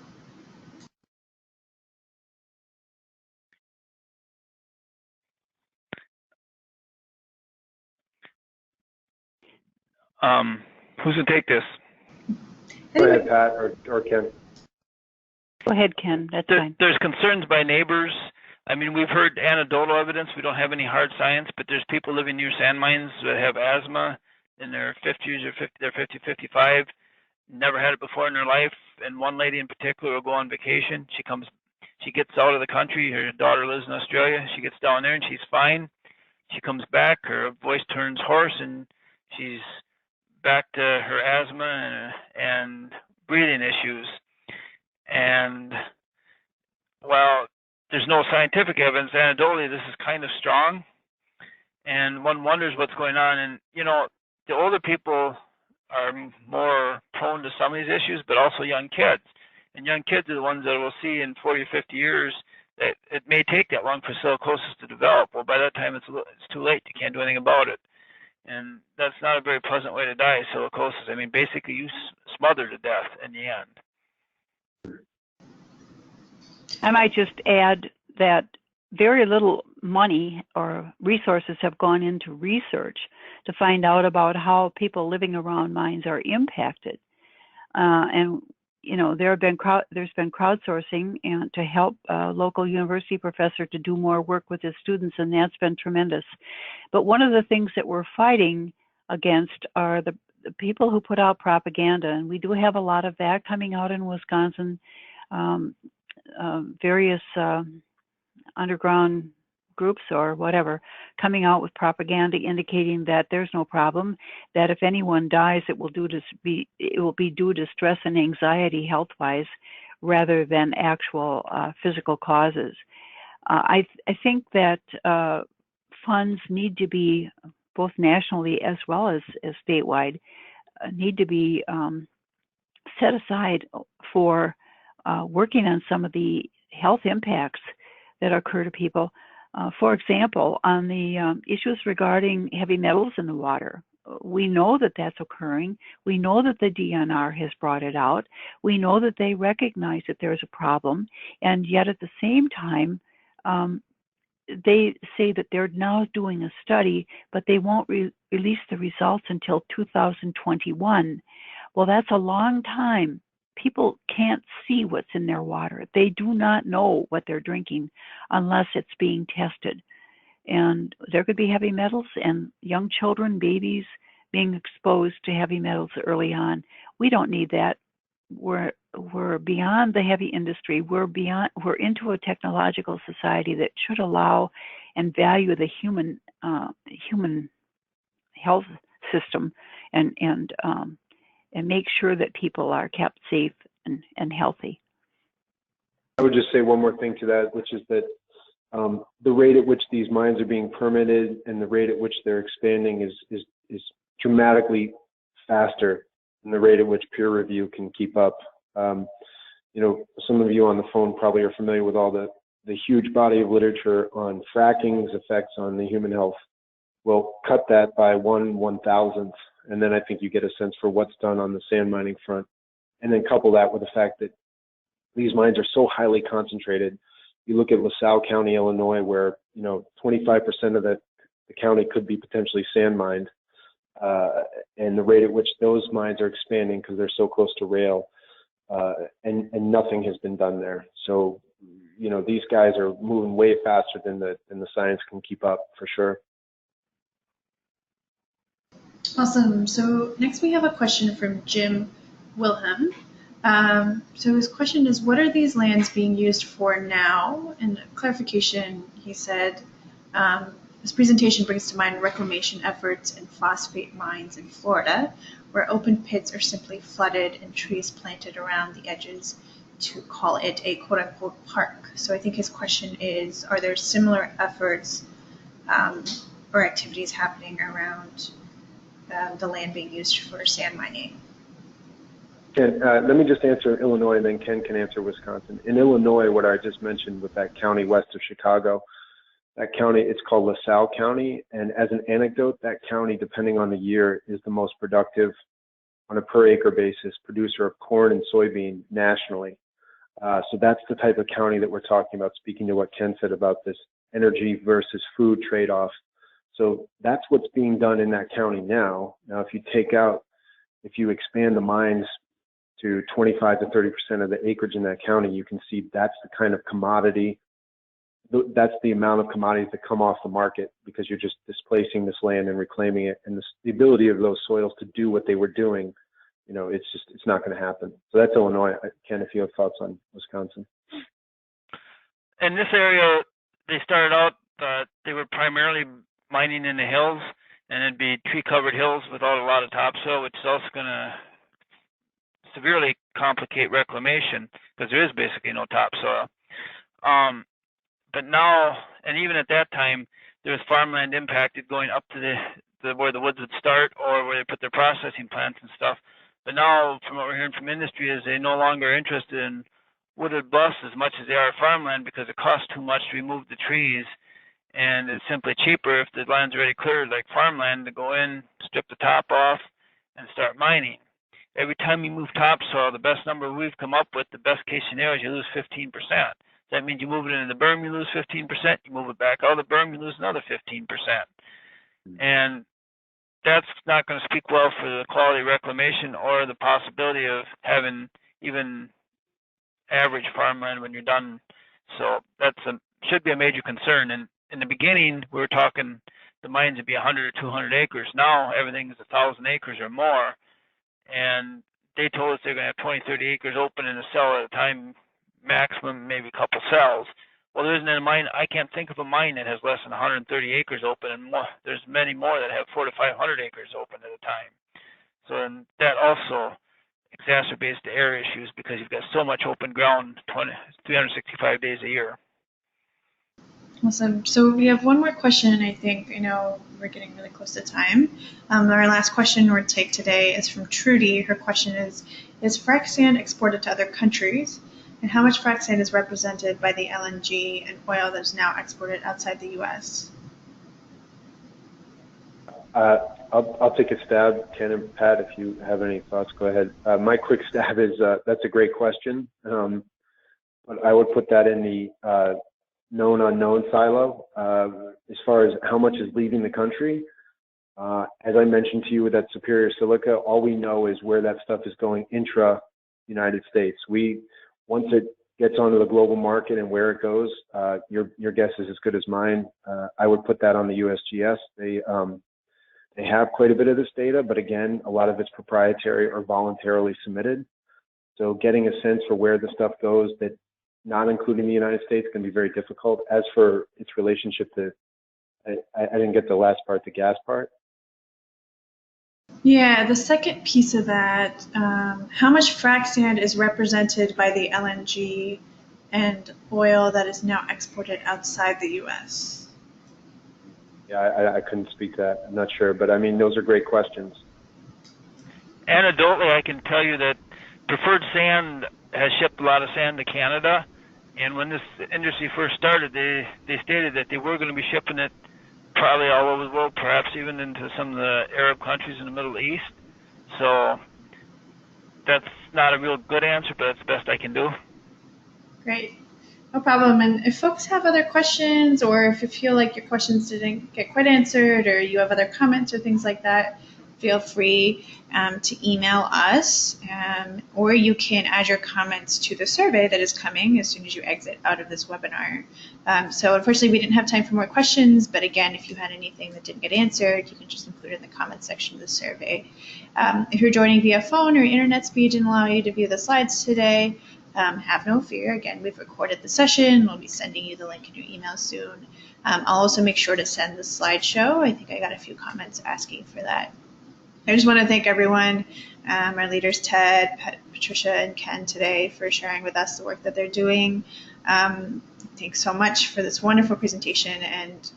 Speaker 4: Who's going to take this?
Speaker 2: Go ahead, Pat or Ken.
Speaker 3: Go ahead, Ken. That's fine.
Speaker 4: There's concerns by neighbors. I mean, we've heard anecdotal evidence. We don't have any hard science, but there's people living near sand mines that have asthma in their 50s or they're 50, 55, never had it before in their life. And one lady in particular will go on vacation. She gets out of the country. Her daughter lives in Australia. She gets down there and she's fine. She comes back. Her voice turns hoarse and she's back to her asthma and breathing issues. And while there's no scientific evidence, anecdotally, this is kind of strong. And one wonders what's going on. And, you know, the older people are more prone to some of these issues, but also young kids. And young kids are the ones that we'll see in 40 or 50 years that it may take that long for silicosis to develop. Well, by that time, it's too late. You can't do anything about it. And that's not a very pleasant way to die, silicosis. I mean, basically, you smother to death in the end.
Speaker 3: I might just add that very little money or resources have gone into research to find out about how people living around mines are impacted. And you know, there's been crowdsourcing and to help a local university professor to do more work with his students, and that's been tremendous. But one of the things that we're fighting against are the people who put out propaganda, and we do have a lot of that coming out in Wisconsin. Various underground groups or whatever coming out with propaganda indicating that there's no problem, that if anyone dies, it will be due to stress and anxiety health-wise rather than actual physical causes. I think that funds need to be both nationally as well as statewide need to be set aside for working on some of the health impacts that occur to people. For example, on the issues regarding heavy metals in the water, we know that that's occurring. We know that the DNR has brought it out. We know that they recognize that there's a problem, and yet at the same time, they say that they're now doing a study, but they won't release the results until 2021. Well, that's a long time. People can't see what's in their water. They do not know what they're drinking unless it's being tested. And there could be heavy metals, and young children, babies, being exposed to heavy metals early on. We don't need that. We're beyond the heavy industry. We're into a technological society that should allow and value the human health system and make sure that people are kept safe and healthy.
Speaker 2: I would just say one more thing to that, which is that the rate at which these mines are being permitted and the rate at which they're expanding is dramatically faster than the rate at which peer review can keep up. You know, some of you on the phone probably are familiar with all the huge body of literature on fracking's effects on the human health. Well, cut that by 1/1000th, and then I think you get a sense for what's done on the sand mining front. And then couple that with the fact that these mines are so highly concentrated. You look at LaSalle County, Illinois, where 25% of the county could be potentially sand mined, and the rate at which those mines are expanding because they're so close to rail, and nothing has been done there. So, these guys are moving way faster than the science can keep up, for sure.
Speaker 1: Awesome. So next we have a question from Jim Wilhelm. So his question is, what are these lands being used for now? And clarification, he said, this presentation brings to mind reclamation efforts in phosphate mines in Florida, where open pits are simply flooded and trees planted around the edges to call it a quote-unquote park. So I think his question is, are there similar efforts or activities happening around the land being used for sand mining?
Speaker 2: Ken, let me just answer Illinois, and then Ken can answer Wisconsin. In Illinois, what I just mentioned with that county west of Chicago, that county, it's called LaSalle County. And as an anecdote, that county, depending on the year, is the most productive on a per acre basis producer of corn and soybean nationally. So that's the type of county that we're talking about, speaking to what Ken said about this energy versus food trade-off. So that's what's being done in that county now. Now, if you expand the mines to 25 to 30% of the acreage in that county, you can see that's the kind of commodity, that's the amount of commodities that come off the market because you're just displacing this land and reclaiming it. And the ability of those soils to do what they were doing, it's not going to happen. So that's Illinois. Ken, if you have thoughts on Wisconsin.
Speaker 4: In this area, they started out, they were primarily mining in the hills, and it'd be tree-covered hills without a lot of topsoil, which is also going to severely complicate reclamation because there is basically no topsoil. But now, and even at that time, there was farmland impacted going up to the where the woods would start or where they put their processing plants and stuff. But now, from what we're hearing from industry, is they no longer are interested in wooded bluffs as much as they are farmland because it costs too much to remove the trees. And it's simply cheaper if the land's already cleared, like farmland, to go in, strip the top off, and start mining. Every time you move topsoil, the best number we've come up with, the best case scenario is you lose 15%. That means you move it into the berm, you lose 15%. You move it back out of the berm, you lose another 15%. And that's not going to speak well for the quality of reclamation or the possibility of having even average farmland when you're done. So should be a major concern. And in the beginning, we were talking the mines would be 100 or 200 acres. Now everything is 1,000 acres or more. And they told us they're going to have 20, 30 acres open in a cell at a time, maximum maybe a couple cells. Well, there isn't a mine. I can't think of a mine that has less than 130 acres open, and more, there's many more that have 400 to 500 acres open at a time. So and that also exacerbates the air issues because you've got so much open ground 365 days a year.
Speaker 1: Awesome. So we have one more question, I think. I know we're getting really close to time. Our last question we'll take today is from Trudy. Her question is frac sand exported to other countries? And how much frac sand is represented by the LNG and oil that is now exported outside the U.S.?
Speaker 2: I'll take a stab, Ken and Pat, if you have any thoughts, go ahead. My quick stab is that's a great question, but I would put that in the known unknown silo. As far as how much is leaving the country, as I mentioned to you with that superior silica, all we know is where that stuff is going intra United States. Once it gets onto the global market and where it goes, your guess is as good as mine. I would put that on the USGS. They have quite a bit of this data, but again, a lot of it's proprietary or voluntarily submitted. So getting a sense for where the stuff goes that not including the United States can be very difficult. As for its relationship to, I didn't get the last part, the gas part.
Speaker 1: Yeah, the second piece of that, how much frac sand is represented by the LNG and oil that is now exported outside the U.S.?
Speaker 2: Yeah, I couldn't speak to that. I'm not sure, but I mean, those are great questions.
Speaker 4: Anecdotally, I can tell you that Preferred Sand has shipped a lot of sand to Canada, and when this industry first started, they stated that they were going to be shipping it probably all over the world, perhaps even into some of the Arab countries in the Middle East. So that's not a real good answer, but that's the best I can do.
Speaker 1: Great. No problem. And if folks have other questions, or if you feel like your questions didn't get quite answered, or you have other comments or things like that, feel free to email us, or you can add your comments to the survey that is coming as soon as you exit out of this webinar. So unfortunately, we didn't have time for more questions, but again, if you had anything that didn't get answered, you can just include it in the comment section of the survey. If you're joining via phone or internet speed didn't allow you to view the slides today, have no fear. Again, we've recorded the session. We'll be sending you the link in your email soon. I'll also make sure to send the slideshow. I think I got a few comments asking for that. I just want to thank everyone, our leaders, Ted, Patricia, and Ken today for sharing with us the work that they're doing. Thanks so much for this wonderful presentation, and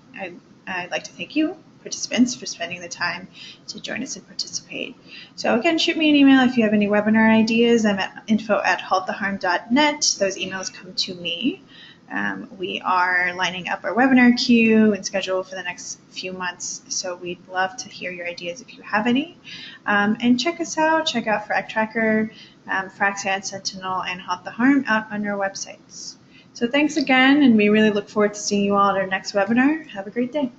Speaker 1: I'd like to thank you, participants, for spending the time to join us and participate. So again, shoot me an email if you have any webinar ideas. I'm at info@halttheharm.net. Those emails come to me. We are lining up our webinar queue and schedule for the next few months, so we'd love to hear your ideas if you have any. And check us out. Check out FracTracker, FracSand, Sentinel, and Halt the Harm out on our websites. So thanks again, and we really look forward to seeing you all at our next webinar. Have a great day.